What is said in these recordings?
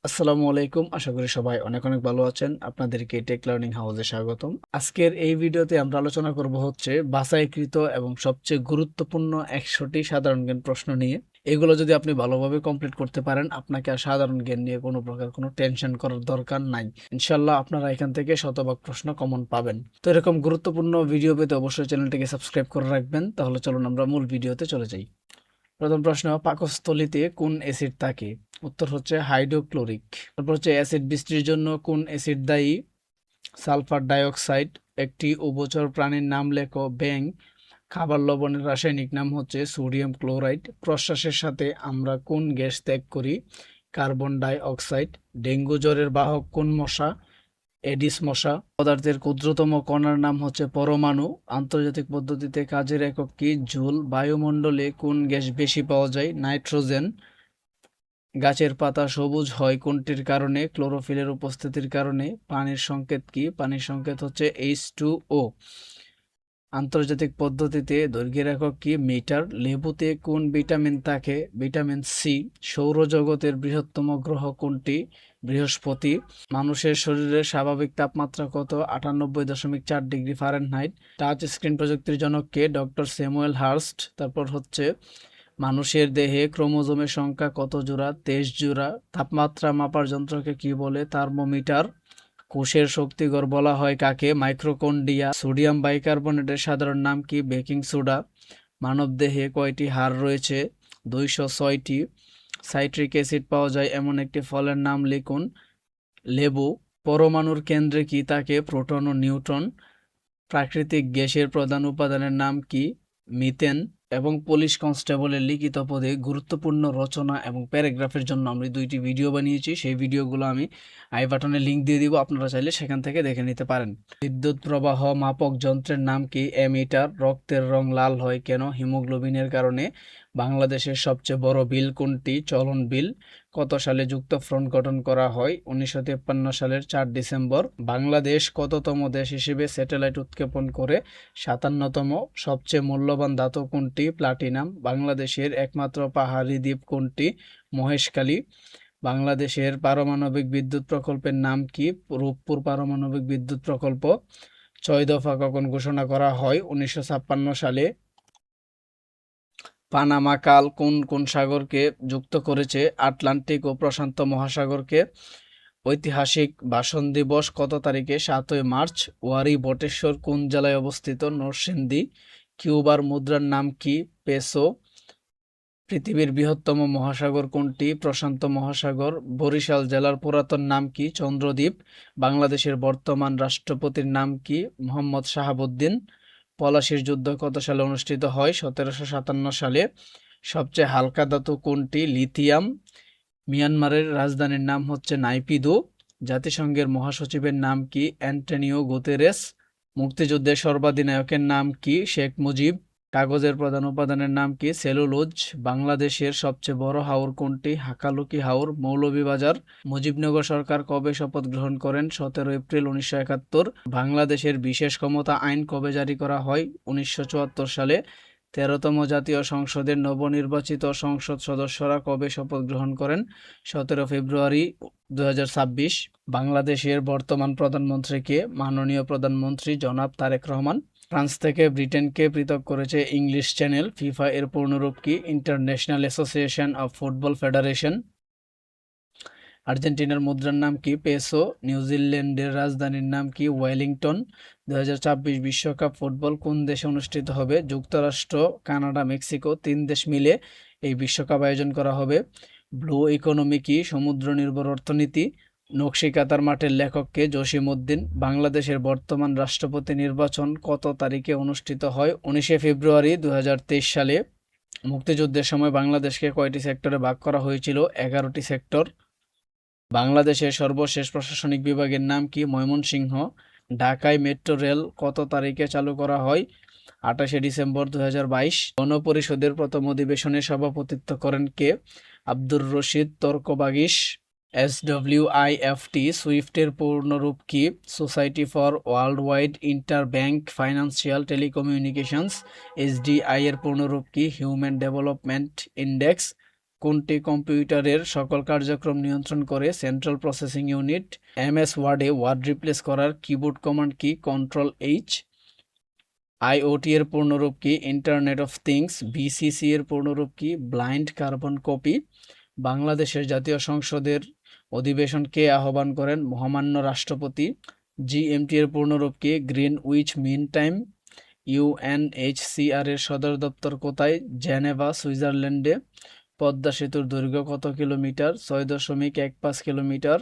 আসসালামু আলাইকুম। আশা করি সবাই অনেক অনেক ভালো আছেন। আপনাদেরকে টেক লার্নিং হাউসে স্বাগতম। আজকের এই ভিডিওতে আমরা আলোচনা করব হচ্ছে বাছাইকৃত এবং সবচেয়ে গুরুত্বপূর্ণ 100টি সাধারণ জ্ঞান প্রশ্ন নিয়ে। এগুলো যদি আপনি ভালোভাবে কমপ্লিট করতে পারেন, আপনাকে আর সাধারণ জ্ঞান নিয়ে কোনো প্রকার কোনো টেনশন করার দরকার নাই। ইনশাল্লাহ আপনারা এখান থেকে শতভাগ প্রশ্ন কমন পাবেন। তো এরকম গুরুত্বপূর্ণ ভিডিও পেতে অবশ্যই চ্যানেলটিকে সাবস্ক্রাইব করে রাখবেন। তাহলে চলুন আমরা মূল ভিডিওতে চলে যাই। প্রথম প্রশ্ন, পাকস্থলীতে কোন অ্যাসিড থাকে? উত্তর হচ্ছে হাইড্রোক্লোরিক। তারপর হচ্ছে অ্যাসিড বৃষ্টির জন্য কোন অ্যাসিড দায়ী? Sulphur dioxide. একটি উভচর প্রাণীর নাম লেখো। ব্যাঙ। খাবার লবণের রাসায়নিক নাম হচ্ছে সোডিয়াম ক্লোরাইড। প্রশ্বাসের সাথে আমরা কোন গ্যাস ত্যাগ করি? Carbon die oxide. ডেঙ্গু জ্বরের বাহক কোন মশা? এডিস মশা। পদার্থের ক্ষুদ্রতম কণার নাম হচ্ছে পরমাণু। আন্তর্জাতিক পদ্ধতিতে কাজের একক কি? জুল। বায়ুমণ্ডলে কোন গ্যাস বেশি পাওয়া যায়? নাইট্রোজেন। গাছের পাতা সবুজ হয় কোনটির কারণে? ক্লোরোফিলের উপস্থিতির কারণে। পানির সংকেত কি? পানির সংকেত হচ্ছে H2O। আন্তর্জাতিক পদ্ধতিতে দৈর্ঘ্যের একক কি? মিটার। লেবুতে কোন ভিটামিন থাকে? Vitamin C. সৌরজগতের বৃহত্তম গ্রহ কোনটি? বৃহস্পতি। মানুষের শরীরের স্বাভাবিক তাপমাত্রা কত? 98.4 ডিগ্রি ফারেনহাইট। টাচ স্ক্রিন প্রযুক্তির জনক কে? Doctor Samuel Hurst. তারপর হচ্ছে মানুষের দেহে ক্রোমোজোমের সংখ্যা কত জোড়া? 23 জোড়া। তাপমাত্রা মাপার যন্ত্রকে কি বলে? থার্মোমিটার। কোষের শক্তিঘর বলা হয় কাকে? মাইক্রোকন্ডিয়া। সোডিয়াম বাইকার্বনেটের সাধারণ নাম কি? Baking soda. মানবদেহে কয়টি হাড় রয়েছে? 206টি। সাইট্রিক অ্যাসিড পাওয়া যায় এমন একটি ফলের নাম লিখুন। লেবু। পরমাণুর কেন্দ্রে কি থাকে? প্রোটন ও নিউট্রন। প্রাকৃতিক গ্যাসের প্রধান উপাদানের নাম কি? মিথেন। এবং পুলিশ কনস্টেবলের লিখিত পদে গুরুত্বপূর্ণ রচনা এবং প্যারাগ্রাফের জন্য আমি 2টি ভিডিও বানিয়েছি। সেই ভিডিওগুলো আমি আই বাটনে লিঙ্ক দিয়ে দিব, আপনারা চাইলে সেখান থেকে দেখে নিতে পারেন। বিদ্যুৎ প্রবাহ মাপক যন্ত্রের নাম কি? অ্যামিটার। রক্তের রং লাল হয় কেন? হিমোগ্লোবিনের কারণে। বাংলাদেশের সবচেয়ে বড় বিল কোনটি? চলন বিল। কত সালে যুক্তফ্রন্ট গঠন করা হয়? 1953 সালের 4 ডিসেম্বর। বাংলাদেশ কততম দেশ হিসেবে স্যাটেলাইট উৎক্ষেপণ করে? 57তম। সবচেয়ে মূল্যবান ধাতু কোনটি? প্লাটিনাম। বাংলাদেশের একমাত্র পাহাড়ি দ্বীপ কোনটি? মহেশখালী। বাংলাদেশের পারমাণবিক বিদ্যুৎ প্রকল্পের নাম কি? রূপপুর পারমাণবিক বিদ্যুৎ প্রকল্প। 6 দফা কখন ঘোষণা করা হয়? 1956 সালে। পানামা খাল কোন কোন সাগরকে যুক্ত করেছে? আটলান্টিক ও প্রশান্ত মহাসাগরকে। ঐতিহাসিক ভাষণ দিবস কত তারিখে? 7ই মার্চ। ওয়ারী বটেশ্বর কোন জেলায় অবস্থিত? নরসিংদী। কিউবার মুদ্রার নাম কি? পেসো। পৃথিবীর বৃহত্তম মহাসাগর কোনটি? প্রশান্ত মহাসাগর। বরিশাল জেলার পুরাতন নাম কি? চন্দ্রদ্বীপ। বাংলাদেশের বর্তমান রাষ্ট্রপতির নাম কি? মোহাম্মদ শাহাবুদ্দিন। পলাশীর যুদ্ধ কত সালে অনুষ্ঠিত হয়? 1757 সালে। সবচেয়ে হালকা ধাতু কোনটি? লিথিয়াম। মিয়ানমারের রাজধানীর নাম হচ্ছে নাইপিদো। জাতিসংঘের মহাসচিবের নাম কি? Antonio Guterres. মুক্তিযুদ্ধের সর্বাধিনায়কের নাম কি? শেখ মুজিব। কাগজের প্রধান উপাদানের নাম কি? সেলুলোজ। বাংলাদেশের সবচেয়ে বড় হাওর কোনটি? হাকালুকি হাওর। মৌলভীবাজার। মুজিবনগর সরকার কবে শপথ গ্রহণ করেন? 17 এপ্রিল 1971। বাংলাদেশের বিশেষ ক্ষমতা আইন কবে জারি করা হয়? 1974 সালে। 13তম জাতীয় সংসদের নবনির্বাচিত সংসদ সদস্যরা কবে শপথ গ্রহণ করেন? 17 ফেব্রুয়ারি 2026। বাংলাদেশের বর্তমান প্রধানমন্ত্রী কে? মাননীয় প্রধানমন্ত্রী জনাব তারেক রহমান। ফ্রান্স থেকে ব্রিটেনকে পৃথক করেছে ইংলিশ চ্যানেল। ফিফা এর পূর্ণরূপ কি? International association of football federation. আর্জেন্টিনার মুদ্রার নাম কি? পেসো। নিউজিল্যান্ডের রাজধানীর নাম কি? ওয়েলিংটন। 2026 বিশ্বকাপ ফুটবল কোন দেশে অনুষ্ঠিত হবে? যুক্তরাষ্ট্র, কানাডা, মেক্সিকো 3 দেশ মিলে এই বিশ্বকাপ আয়োজন করা হবে। ব্লু ইকোনমি কি? সমুদ্র নির্ভর অর্থনীতি। নকশিকাঁথার মাঠের লেখক কে? জসিম উদ্দিন। বাংলাদেশের বর্তমান রাষ্ট্রপতি নির্বাচন কত তারিখে অনুষ্ঠিত হয়? 19 ফেব্রুয়ারি 2023 সালে। মুক্তিযুদ্ধের সময় বাংলাদেশকে কয়টি সেক্টরে ভাগ করা হয়েছিল? 11টি সেক্টর। বাংলাদেশের সর্বশেষ প্রশাসনিক বিভাগের নাম কি? ময়মনসিংহ। ঢাকায় মেট্রো রেল কত তারিখে চালু করা হয়? 28 ডিসেম্বর 2022। গণপরিষদের প্রথম অধিবেশনে সভাপতিত্ব করেন কে? আব্দুর রশিদ তর্কবাগীশ। SWIFT সুইফটের পূর্ণরূপ কি? Society for world wide inter bank financial telecommunications. SDI এর পূর্ণরূপ কি? Human development index. কোনটি কম্পিউটারের সকল কার্যক্রম নিয়ন্ত্রণ করে? Central processing unit. এমএস ওয়ার্ডে ওয়ার্ড রিপ্লেস করার কিবোর্ড কমান্ড কি? কন্ট্রোল-এইচ। আইওটি এর পূর্ণরূপ কি? Internet of things. বিসিসি এর পূর্ণরূপ কি? Blind carbon copy. বাংলাদেশের জাতীয় সংসদের অধিবেশন কে আহ্বান করেন? মহামান্য রাষ্ট্রপতি। জিএমটি এর পূর্ণরূপ কি? Greenwich mean time. ইউএনএইচসিআর এর সদর দপ্তর কোথায়? জেনেভা, সুইজারল্যান্ডে। পদ্মা সেতুর দৈর্ঘ্য কত কিলোমিটার? 6.15 কিলোমিটার।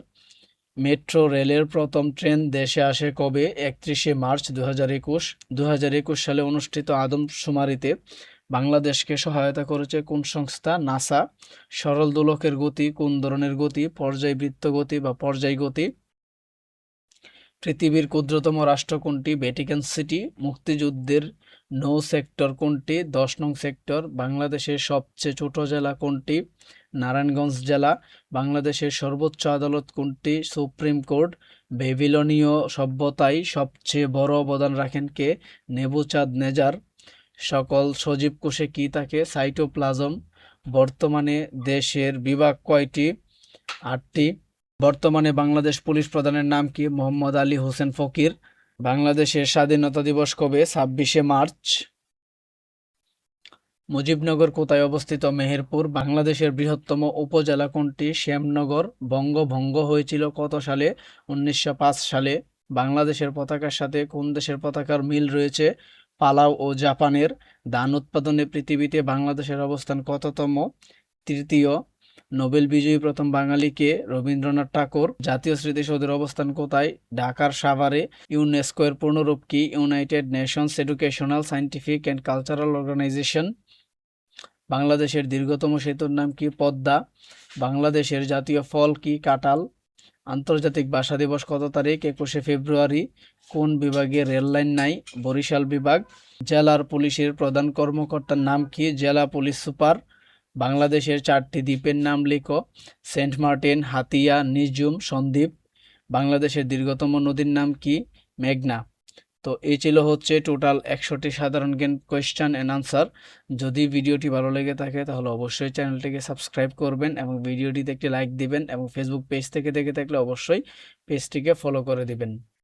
মেট্রো রেলের প্রথম ট্রেন দেশে আসে কবে? 31শে মার্চ 2021। 2021 সালে অনুষ্ঠিত আদমশুমারিতে বাংলাদেশকে সহায়তা করেছে কোন সংস্থা? নাসা। সরল দোলকের গতি কোন ধরনের গতি? পর্যায়বৃত্ত গতি বা পর্যায় গতি। পৃথিবীর ক্ষুদ্রতম রাষ্ট্র কোনটি? Vatican city. মুক্তিযুদ্ধের নৌ সেক্টর কোনটি? 10 নং সেক্টর। বাংলাদেশের সবচেয়ে ছোট জেলা কোনটি? নারায়ণগঞ্জ জেলা। বাংলাদেশের সর্বোচ্চ আদালত কোনটি? Supreme court. বেবিলনীয় সভ্যতায় সবচেয়ে বড় অবদান রাখেন কে? নেবুচাঁদ-নেজার। সকল সজীব কোষে কি থাকে? সাইটোপ্লাজম। বর্তমানে দেশের বিভাগ কয়টি? 8টি। বর্তমানে বাংলাদেশ পুলিশ প্রধানের নাম কি? মোহাম্মদ আলী হোসেন ফকির। বাংলাদেশের স্বাধীনতা দিবস কবে? 26শে মার্চ। মুজিবনগর কোথায় অবস্থিত? মেহেরপুর। বাংলাদেশের বৃহত্তম উপজেলা কোনটি? শ্যামনগর। বঙ্গভঙ্গ হয়েছিল কত সালে? 1905 সালে। বাংলাদেশের পতাকার সাথে কোন দেশের পতাকার মিল রয়েছে? পালাউ ও জাপানের। ধান উৎপাদনে পৃথিবীতে বাংলাদেশের অবস্থান কততম? তৃতীয়। নোবেল বিজয়ী প্রথম বাঙালি কে? রবীন্দ্রনাথ ঠাকুর। জাতীয় স্মৃতিসৌধের অবস্থান কোথায়? ঢাকার সাভারে। ইউনেস্কো এর পূর্ণরূপ কি? United Nations Educational, Scientific and Cultural Organization. বাংলাদেশের দীর্ঘতম সেতুর নাম কি? পদ্মা। বাংলাদেশের জাতীয় ফল কি? কাঁঠাল। আন্তর্জাতিক ভাষা দিবস কত তারিখ? 21শে ফেব্রুয়ারি। কোন বিভাগে রেললাইন নাই? বরিশাল বিভাগ। জেলার পুলিশের প্রধান কর্মকর্তার নাম কি? জেলা পুলিশ সুপার। বাংলাদেশের 4টি দ্বীপের নাম লিখো। Saint Martin, Hatiya, Nijhum, Sandwip. বাংলাদেশের দীর্ঘতম নদীর নাম কি? মেঘনা। তো এই ছিল হচ্ছে টোটাল 100টি সাধারণ জ্ঞান কোয়েশ্চেন অ্যান্ড আনসার। যদি ভিডিওটি ভালো লেগে থাকে তাহলে অবশ্যই চ্যানেলটিকে সাবস্ক্রাইব করবেন এবং ভিডিওটিতে একটি লাইক দিবেন এবং ফেসবুক পেজ থেকে দেখে থাকলে অবশ্যই পেজটিকে ফলো করে দিবেন।